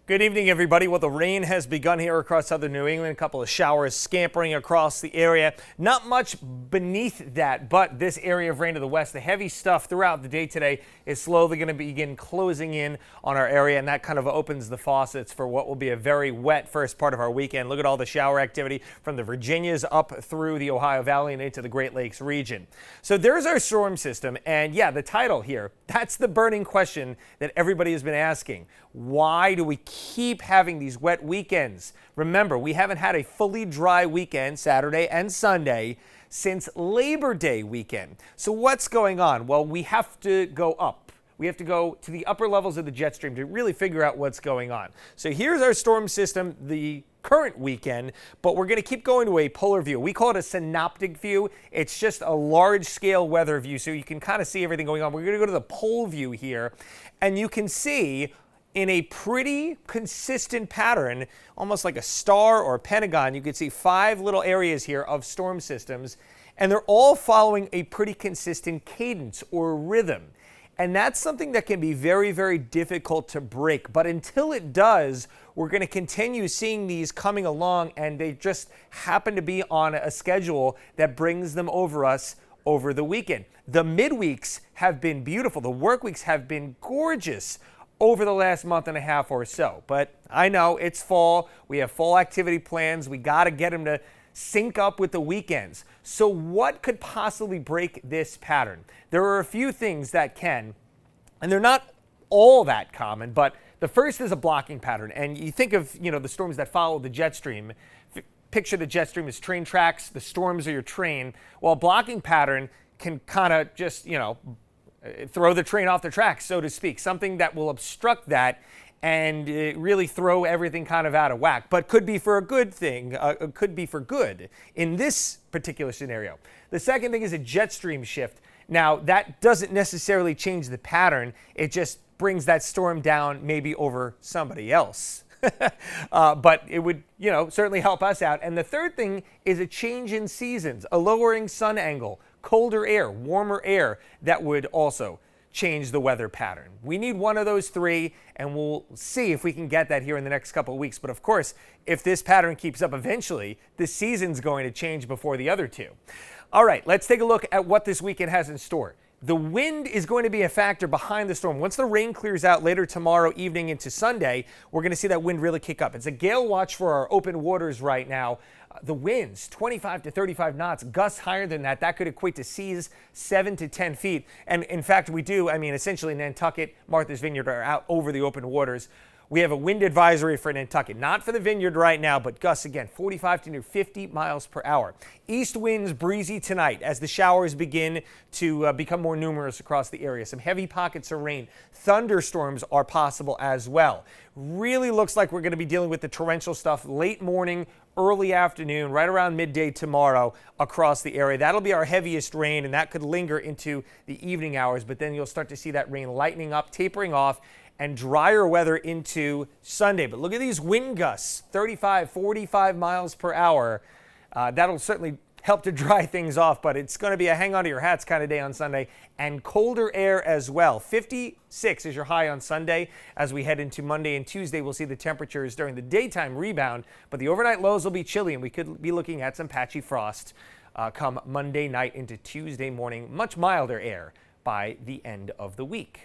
Good evening, everybody. Well, the rain has begun here across southern New England. A couple of showers scampering across the area. Not much beneath that, but this area of rain to the west, the heavy stuff throughout the day today is slowly going to begin closing in on our area, and that kind of opens the faucets for what will be a very wet first part of our weekend. Look at all the shower activity from the Virginias up through the Ohio Valley and into the Great Lakes region. So there's our storm system, and yeah, the title here, that's the burning question that everybody has been asking. Why do we keep having these wet weekends? Remember, we haven't had a fully dry weekend, Saturday and Sunday, since Labor Day weekend. So what's going on? Well, we have to go up. We have to go to the upper levels of the jet stream to really figure out what's going on. So here's our storm system, the current weekend, but we're going to keep going to a polar view. We call it a synoptic view. It's just a large scale weather view, so you can kind of see everything going on. We're going to go to the pole view here, and you can see in a pretty consistent pattern, almost like a star or a pentagon, you can see 5 little areas here of storm systems, and they're all following a pretty consistent cadence or rhythm. And that's something that can be very, very difficult to break. But until it does, we're going to continue seeing these coming along, and they just happen to be on a schedule that brings them over us over the weekend. The midweeks have been beautiful. The work weeks have been gorgeous over the last month and a half or so. But I know it's fall. We have fall activity plans. We got to get them to sync up with the weekends. So what could possibly break this pattern? There are a few things that can, and they're not all that common, but the first is a blocking pattern. And you think of, the storms that follow the jet stream. Picture the jet stream as train tracks. The storms are your train. Well, a blocking pattern can kind of just, throw the train off the tracks, so to speak, something that will obstruct that and really throw everything kind of out of whack, but could be for a good thing, could be for good in this particular scenario. The second thing is a jet stream shift. Now, that doesn't necessarily change the pattern. It just brings that storm down maybe over somebody else. But it would, certainly help us out. And the third thing is a change in seasons, a lowering sun angle, colder air, warmer air that would also change the weather pattern. We need one of those three, and we'll see if we can get that here in the next couple of weeks. But of course, if this pattern keeps up eventually, the season's going to change before the other two. All right, let's take a look at what this weekend has in store. The wind is going to be a factor behind the storm. Once the rain clears out later tomorrow evening into Sunday, we're going to see that wind really kick up. It's a gale watch for our open waters right now. The winds, 25 to 35 knots, gusts higher than that. That could equate to seas 7 to 10 feet. And in fact, essentially Nantucket, Martha's Vineyard are out over the open waters. We have a wind advisory for Nantucket, not for the Vineyard right now, but gusts again, 45 to near 50 miles per hour. East winds breezy tonight as the showers begin to become more numerous across the area. Some heavy pockets of rain. Thunderstorms are possible as well. Really looks like we're going to be dealing with the torrential stuff late morning, early afternoon, right around midday tomorrow across the area. That'll be our heaviest rain, and that could linger into the evening hours, but then you'll start to see that rain lightening up, tapering off, and drier weather into Sunday. But look at these wind gusts, 35, 45 miles per hour. That'll certainly help to dry things off, but it's going to be a hang on to your hats kind of day on Sunday, and colder air as well. 56 is your high on Sunday. As we head into Monday and Tuesday, we'll see the temperatures during the daytime rebound, but the overnight lows will be chilly, and we could be looking at some patchy frost come Monday night into Tuesday morning. Much milder air by the end of the week.